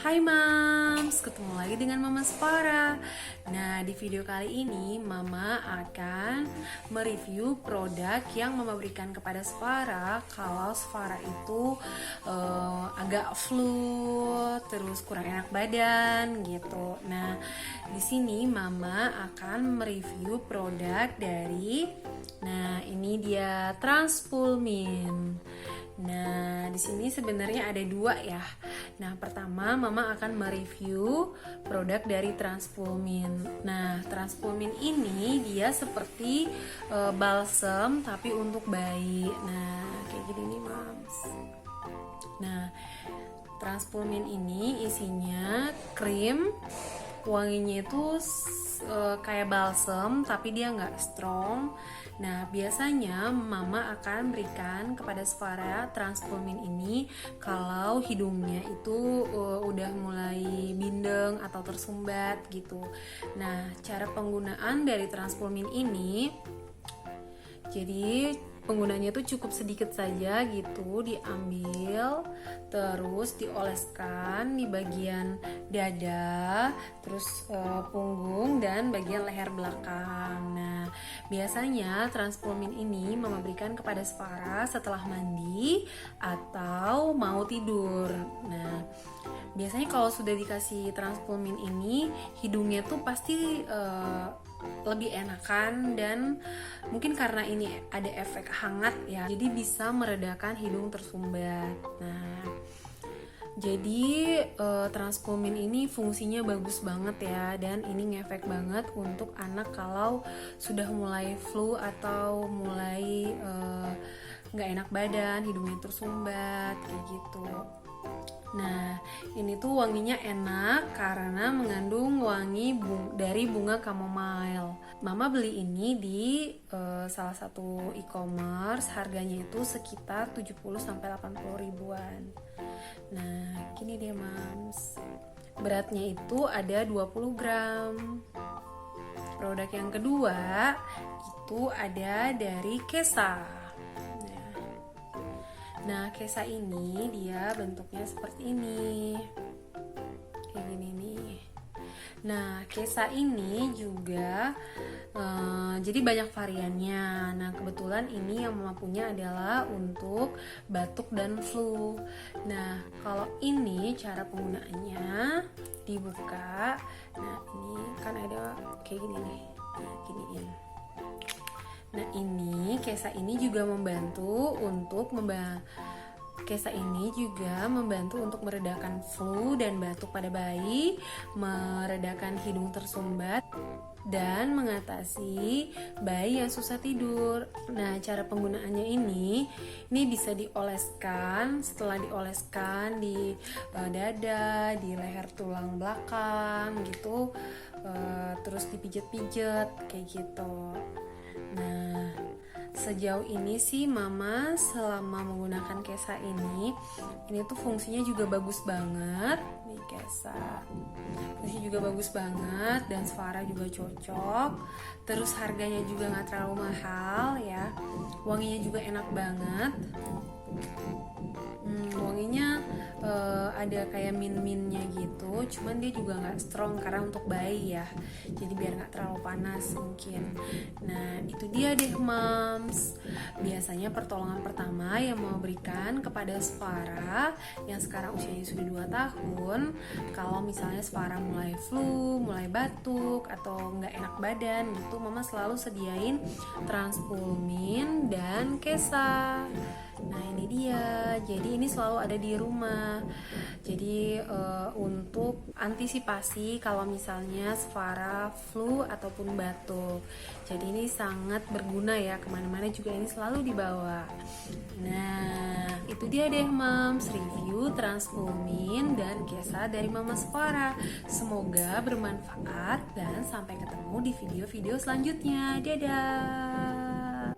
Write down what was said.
Hai Mams, ketemu lagi dengan Mama Sfara. Nah, di video kali ini Mama akan mereview produk yang Mama berikan kepada Sfara kalau Sfara itu agak flu, terus kurang enak badan gitu. Nah, di sini Mama akan mereview produk dari, nah ini dia Transpulmin. Nah, di sini sebenarnya ada dua ya. Nah, pertama Mama akan mereview produk dari Transpulmin. Nah, Transpulmin ini dia seperti balsem tapi untuk bayi. Nah, kayak gini nih, Mams. Nah, Transpulmin ini isinya krim, wanginya itu kayak balsem tapi dia nggak strong. Nah, biasanya Mama akan berikan kepada Sfara Transpulmin ini kalau hidungnya itu udah mulai bindeng atau tersumbat gitu. Nah, cara penggunaan dari Transpulmin ini, jadi penggunanya itu cukup sedikit saja gitu, diambil terus dioleskan di bagian dada, terus punggung dan bagian leher belakang. Nah, biasanya Transpulmin ini Mama berikan kepada Sfara setelah mandi atau mau tidur. Nah, biasanya kalau sudah dikasih Transpulmin ini, hidungnya tuh pasti lebih enakan, dan mungkin karena ini ada efek hangat ya, jadi bisa meredakan hidung tersumbat. Nah, jadi Transpulmin ini fungsinya bagus banget ya, dan ini ngefek banget untuk anak kalau sudah mulai flu atau mulai nggak enak badan, hidungnya tersumbat kayak gitu. Nah, ini tuh wanginya enak karena mengandung wangi dari bunga chamomile. Mama beli ini di salah satu e-commerce, harganya itu sekitar 70-80 ribuan. Nah, gini deh Mams. Beratnya itu ada 20 gram. Produk yang kedua itu ada dari Kesa. Nah, Kesa ini dia bentuknya seperti ini, kayak gini nih. Nah, Kesa ini juga jadi banyak variannya. Nah, kebetulan ini yang Mama punya adalah untuk batuk dan flu. Nah, kalau ini cara penggunaannya dibuka. Nah, ini kan ada kayak gini nih, giniin. Nah, ini Kesa ini juga membantu untuk meredakan flu dan batuk pada bayi, meredakan hidung tersumbat, dan mengatasi bayi yang susah tidur. Nah, cara penggunaannya ini bisa dioleskan. Setelah dioleskan di dada, di leher tulang belakang gitu, terus dipijat-pijat kayak gitu. Nah, sejauh ini sih Mama selama menggunakan Kesa ini tuh fungsinya juga bagus banget. Nih Kesa, fungsinya juga bagus banget dan Sfara juga cocok. Terus harganya juga nggak terlalu mahal ya. Wanginya juga enak banget. Wanginya ada kayak min-minnya gitu, cuman dia juga nggak strong karena untuk bayi ya, jadi biar nggak terlalu panas mungkin. Nah, itu dia deh Mams, biasanya pertolongan pertama yang mau berikan kepada Sfara yang sekarang usianya sudah 2 tahun, kalau misalnya Sfara mulai flu, mulai batuk atau nggak enak badan gitu, Mama selalu sediain Transpulmin dan Kesa. Nah, ini dia. Jadi ini selalu ada di rumah. Jadi untuk antisipasi kalau misalnya Sfara flu ataupun batuk. Jadi ini sangat berguna ya, kemana-mana juga ini selalu dibawa. Nah, itu dia deh Mams, review Transpulmin dan Kesa dari Mama Sfara. Semoga bermanfaat dan sampai ketemu di video-video selanjutnya. Dadah.